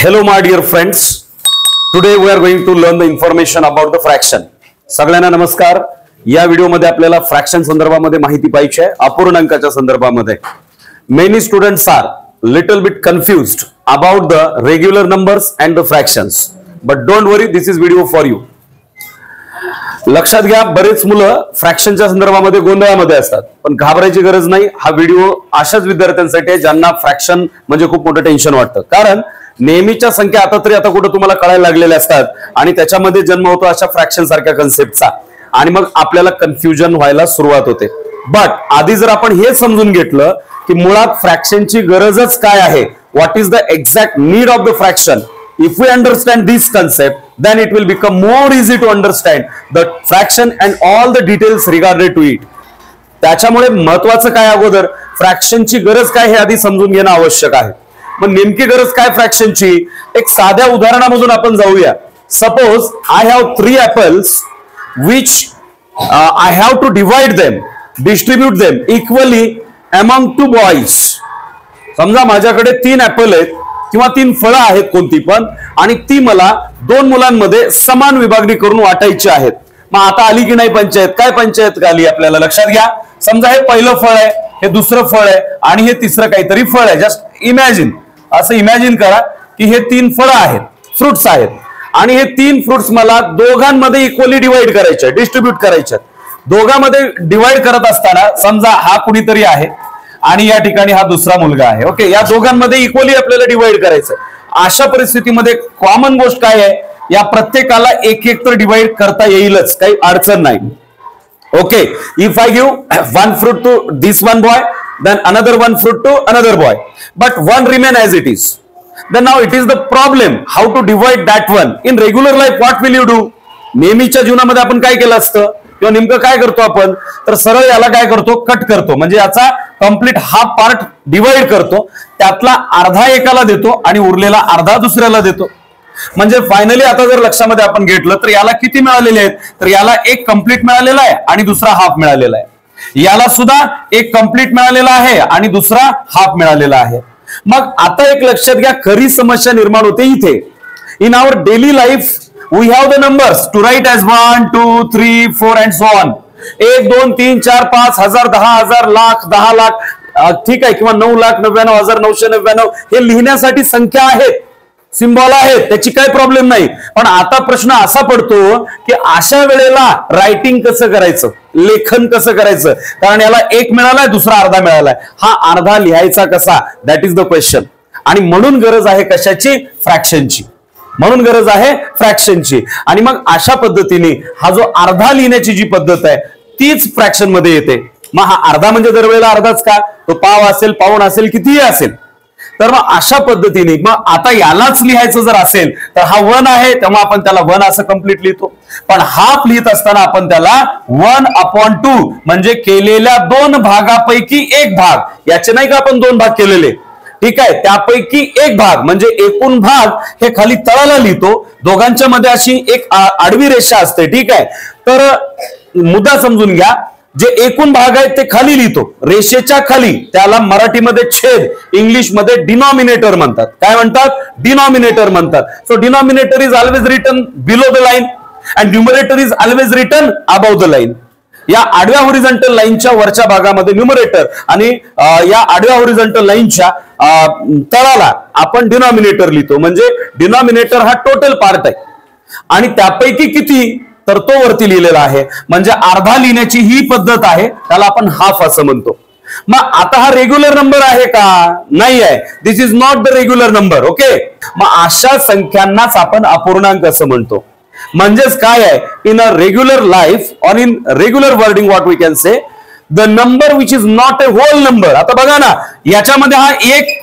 Hello my dear friends, today we are going to learn the information about the fraction. सगळ्यांना नमस्कार. या video मध्ये आपल्याला fraction संदर्भामध्ये माहिती पाहिजे आहे. अपूर्णांकाच्या संदर्भामध्ये many students are little bit confused about the regular numbers and the fractions, but don't worry, this is video for you. लक्षात घ्या, बरेच मुलं फ्रॅक्शनच्या संदर्भामध्ये गोंधळामध्ये असतात, पण घाबरायची गरज नाही. हा व्हिडिओ अशाच विद्यार्थ्यांसाठी आहे ज्यांना फ्रॅक्शन म्हणजे खूप मोठं टेन्शन वाटतं, कारण नेहमीच्या संख्या आता कुठं तुम्हाला कळायला लागलेल्या असतात आणि त्याच्यामध्ये जन्म होतो अशा फ्रॅक्शन सारख्या कन्सेप्टचा, आणि मग आपल्याला कन्फ्युजन व्हायला सुरुवात होते. बट आधी जर आपण हे समजून घेतलं की मुळात फ्रॅक्शनची गरजच काय आहे, what is the exact need of the fraction, if we understand this concept, then it will become more easy to understand the fraction and all the details regarded to it. त्याच्यामुळे महत्वाचं काय, अगोदर फ्रॅक्शनची गरज काय हे आधी समजून घेणं आवश्यक आहे. मग नेमकी गरज काय फ्रॅक्शनची, एक साध्या उदाहरणामधून आपण जाऊया. Suppose I have 3 apples which I have to divide them, distribute them equally among 2 boys. समजा माझ्याकडे 3 ऍपल आहेत किंवा 3 फळं आहेत कोणती पण, आणि ती मला 2 मुलांमध्ये समान विभागणी करून वाटायची आहेत. मग आता आली की नाही पंचायत, काय पंचायत आली आपल्याला लक्षात घ्या. समजा हे पहिलं फळ आहे, हे दुसरं फळ आहे आणि हे तिसरं काहीतरी फळ आहे. जस्ट इमॅजिन, असं इमॅजिन करा की हे 3 फळं आहेत, फ्रुट्स आहेत, आणि हे 3 फ्रुट्स मला दोघांमध्ये इक्वली डिवाइड करायचे, डिस्ट्रीब्यूट करायचे. दोघांमध्ये डिवाइड करत असताना समजा हा कुणीतरी आहे आणि या ठिकाणी हा दुसरा मुलगा आहे. ओके, या दोघांमध्ये इक्वली आपल्याला डिवाइड करायचं. अशा परिस्थितीमध्ये कॉमन गोष्ट काय आहे, या प्रत्येकाला एक एक तर डिवाइड करता येईलच, काही अडचण नाही. Okay, if I give 1 fruit to this one boy, then another 1 fruit to another boy, but 1 remain as it is, then now it is the problem how to divide that one. In regular life what will you do? नेहमीच्या जीवनामध्ये आपण काय केलं असतं किंवा नेमकं काय करतो आपण, तर सरळ याला काय करतो, कट करतो, म्हणजे याचा कंप्लीट हाफ पार्ट डिवाइड करतो, त्यातला अर्धा एकाला देतो आणि उरलेला अर्धा दुसऱ्याला देतो. म्हणजे फायनली आता जर लक्षामध्ये आपण घेतलं तर याला किती मिळालेले आहेत, तर याला एक कंप्लीट मिळालेला आहे आणि दुसरा हाफ मिळालेला आहे. याला सुद्धा एक कंप्लीट मिळालेला आहे आणि दुसरा हाफ मिळालेला आहे. मग आता एक लक्षात घ्या, खरी समस्या निर्माण होते इथे. In our daily life we have the numbers to write as 1 2 3 4 and so on. 1 2 3 4 5 हजार 10,000 लाख 10 लाख, ठीक आहे, किंवा 9,99,999 हे लिहिण्यासाठी संख्या आहेत, सिम्बॉल आहेत, त्याची काही प्रॉब्लेम नाही. पण आता प्रश्न असा पडतो की अशा वेळेला रायटिंग कसं करायचं, लेखन कसं करायचं, कारण याला एक मिळालाय, दुसरा अर्धा मिळालाय, हा अर्धा लिहायचा कसा, दॅट इज द क्वेश्चन. आणि म्हणून गरज आहे कशाची, फ्रॅक्शनची. म्हणून गरज आहे फ्रॅक्शनची. आणि मग अशा पद्धतीने हा जो अर्धा लिहिण्याची जी पद्धत आहे तीच फ्रॅक्शन मध्ये येते. मग हा अर्धा म्हणजे दरवेळेला अर्धाच का, तो पाव असेल, पाऊण असेल, कितीही असेल. तर मग अशा पद्धतीने मग आता यालाच लिहायचं जर असेल तर हा 1 आहे, तेव्हा आपण त्याला 1 असं कंप्लीट लिहितो. पण हाफ लिहित असताना आपण त्याला 1/2 म्हणजे केलेल्या 2 भागापैकी 1 भाग, याचे नाही का आपण 2 भाग केलेले, ठीक आहे, त्यापैकी 1 भाग म्हणजे एकूण भाग हे खाली तळाला लिहितो. दोघांच्या मध्ये अशी एक आडवी रेषा असते, ठीक आहे. तर मुद्दा समजून घ्या, जे एकूण भाग आहेत ते खाली लिहितो, रेषेच्या खाली, त्याला मराठीमध्ये छेद, इंग्लिशमध्ये डिनॉमिनेटर म्हणतात. काय म्हणतात, डिनॉमिनेटर म्हणतात. So denominator is always written below the line and numerator is always written above the line. या आडव्या हॉरिझॉन्टल लाईनच्या वरच्या भागामध्ये न्यूमरेटर आणि या आडव्या हॉरिझॉन्टल लाईनच्या तळाला आपण डिनॉमिनेटर लिहितो. म्हणजे डिनॉमिनेटर हा टोटल पार्ट आहे आणि त्यापैकी किती, तर तो वरती लिहिलेला आहे. म्हणजे अर्धा लिहिण्याची ही पद्धत आहे, त्याला आपण हाफ असं म्हणतो. मग आता हा रेग्युलर नंबर आहे का, नाही आहे, this is not the regular number. Okay, मग अशा संख्यांनाच आपण अपूर्णांक असं म्हणतो. म्हणजेच काय आहे, इन अ रेग्युलर लाईफ और in regular wording what we can say, the number which is not a whole number. आता बघा ना, याच्यामध्ये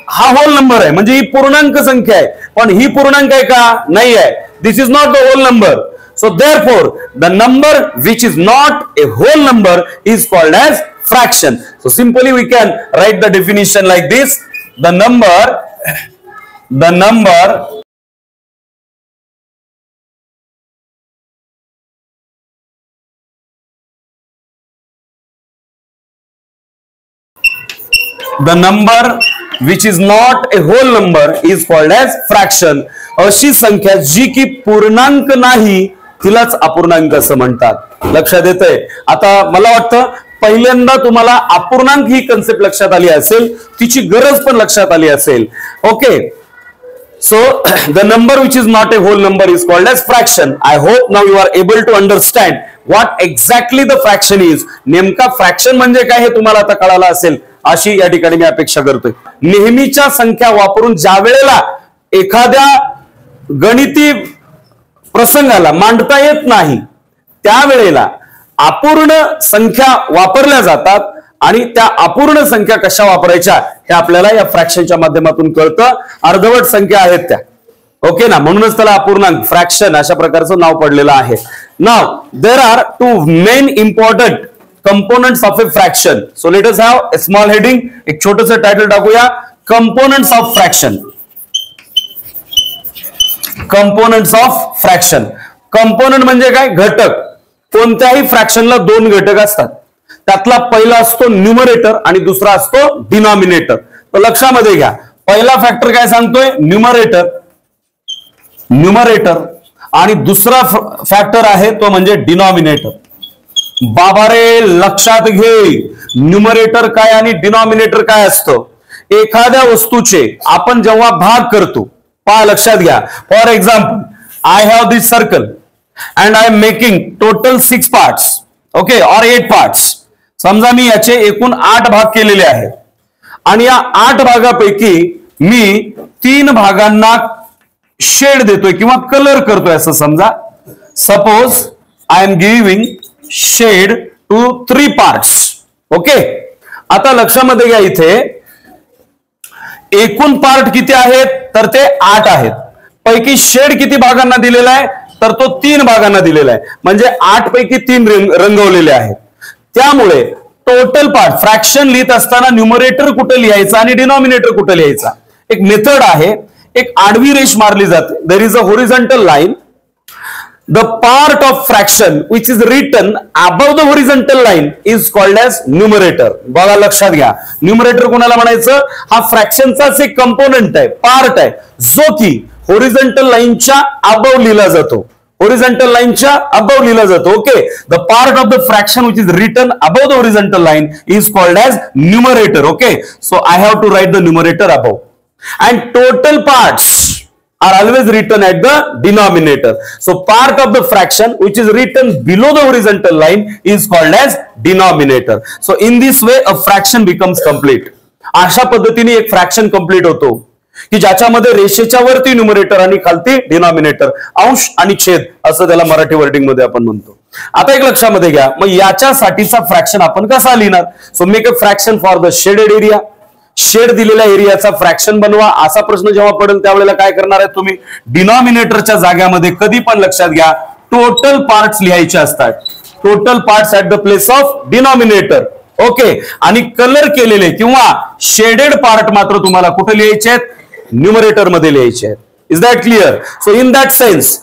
हा होल नंबर आहे, म्हणजे ही पूर्णांक संख्या आहे, पण ही पूर्णांक आहे का, नाही आहे, this is not the whole number. So therefore the number which is not a whole number is called as fraction. So simply we can write the definition like this: the number which is not a whole number is called as fraction. अशी संख्या जी की पूर्णांक नाही तिलाच अपूर्णांक असं म्हणतात. लक्षात येतंय? आता मला वाटतं पहिल्यांदा तुम्हाला अपूर्णांक ही कन्सेप्ट लक्षात आली असेल, तिची गरज पण लक्षात आली असेल. Okay, so the number which is not a whole number is called as fraction. I hope now you are able to understand what exactly the fraction is. नेमका फ्रॅक्शन म्हणजे काय हे तुम्हाला आता कळालं असेल अशी या ठिकाणी मी अपेक्षा करतोय. नेहमीच्या संख्या वापरून ज्या वेळेला एखाद्या गणिती प्रसंगाला मांडता येत नाही त्यावेळेला अपूर्ण संख्या वापरल्या जातात आणि त्या अपूर्ण संख्या कशा वापरायच्या हे आपल्याला या फ्रॅक्शनच्या माध्यमातून कळतं. अर्धवट संख्या आहेत त्या, ओके ना, म्हणूनच त्याला अपूर्णांक फ्रॅक्शन अशा प्रकारचं नाव पडलेलं आहे. नाव there are two main important components of a fraction. So let us have a small heading, एक छोटंसं टायटल टाकूया, components of fraction. Components of fraction. Component म्हणजे काय? घटक. कोणत्याही फ्रॅक्शनला दोन घटक असतात. त्यातला पहिला असतो न्यूमरेटर आणि दुसरा असतो डिनॉमिनेटर. तर लक्षामध्ये घ्या, पहिला फॅक्टर काय सांगतोय? न्यूमरेटर. न्यूमरेटर आणि दुसरा फॅक्टर आहे तो म्हणजे डिनॉमिनेटर. बाबा रे, लक्षात घे, न्यूमरेटर काय आणि डिनॉमिनेटर काय असतं. एखाद्या वस्तूचे आपण जेव्हा भाग करतो, पहा लक्षात घ्या, for example I have this circle and I am making total 6 parts, okay, or 8 parts. समजा मी याचे एकूण 8 भाग केलेले आहेत आणि या 8 भागापैकी मी 3 भागांना शेड देतोय किंवा कलर करतोय असं समजा. Suppose I am giving shade to 3 parts. Okay, आता लक्षामध्ये घ्या, इथे एकूण पार्ट किती आहेत? तर ते 8 आहेत. पैकी शेड किती भागांना दिलेला आहे? तर तो 3 भागांना दिलेला आहे. म्हणजे 8 पैकी 3 रंगवलेले आहेत. त्यामुळे टोटल पार्ट फ्रॅक्शन लिहित असताना न्यूमरेटर कुठे लिहायचा आणि डिनॉमिनेटर कुठे लिहायचा एक मेथड आहे. एक आडवी रेष मारली जाते. There is a horizontal line. The part of fraction which is written above the horizontal line is called as numerator. बघा लक्षात घ्या, न्यूमरेटर कोणाला म्हणायचं? हा फ्रॅक्शनचाच एक कंपोनेंट आहे, पार्ट आहे, जो की हॉरिझॉन्टल लाईनच्या अबव लिहिला जातो. हॉरिझॉन्टल लाईनच्या अबव लिहिला जातो. Okay, the part of the fraction which is written above the horizontal line is called as numerator. Okay, so I have to write the numerator above and total parts are always written at the denominator. So part of the fraction which is written below the horizontal line is called as denominator. So in this way a fraction becomes complete. अशा पद्धतीने एक fraction complete होतो की ज्याच्यामध्ये रेषेच्या वरती numerator आणि खालती डिनॉमिनेटर, अंश आणि छेद असं त्याला मराठी वर्डिंग मध्ये आपण म्हणतो. आता एक लक्षामध्ये घ्या, मग याच्यासाठीचा फ्रॅक्शन आपण कसा लिहिणार? So make a fraction for the shaded area. Shade दिलेल्या एरियाचा फ्रॅक्शन बनवा. असा प्रश्न जेव्हा पडेल त्यावेळेला काय करणार आहे तुम्ही? डिनॉमिनेटरच्या जाग्यामध्ये कधी पण लक्षात घ्या टोटल पार्ट्स लिहायचे असतात. Total parts at the place of denominator. Okay, आणि कलर केलेले किंवा शेडेड पार्ट मात्र तुम्हाला कुठे लिहायचे आहेत? न्यूमरेटर मध्ये लिहायचे आहेत. Is that clear? So in that sense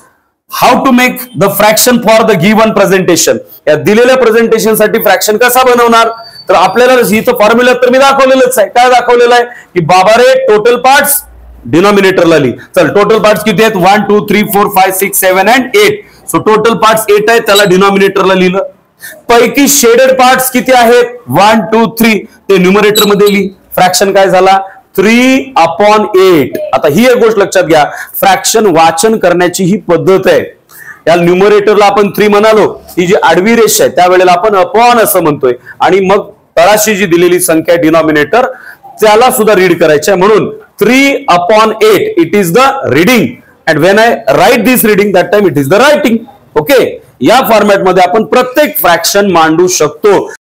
how to make the fraction for the given presentation. या दिलेल्या प्रेझेंटेशन साठी फ्रॅक्शन कसा बनवणार? तर आपल्याला इथं फॉर्म्युला तर मी दाखवलेलंच आहे. काय दाखवलेलं आहे की बाबा रे टोटल पार्ट्स डिनॉमिनेटरला लिही. चल, टोटल पार्ट्स किती आहेत? 1 2 3 4 5 6 7 and 8. सो टोटल पार्ट्स 8 आहेत, त्याला डिनॉमिनेटरला लिहिलं. पैकी शेडेड पार्ट्स किती आहेत? 1 2 3, ते न्यूमरेटर मध्ये लिही. फ्रॅक्शन काय झाला? 3/8. आता ही एक गोष्ट लक्षात घ्या, फ्रॅक्शन वाचन करण्याची ही पद्धत आहे. या न्यूमरेटरला आपण 3 म्हणालो, ही जी आडवी रेष आहे त्यावेळेला आपण अपॉन असं म्हणतोय आणि मग तळाशी जी दिलेली संख्या डिनॉमिनेटर त्याला सुद्धा रीड करायचं आहे. म्हणून 3/8 it is the reading and when I write this reading that time it is the writing. Okay, या फॉर्मॅटमध्ये आपण प्रत्येक फ्रॅक्शन मांडू शकतो.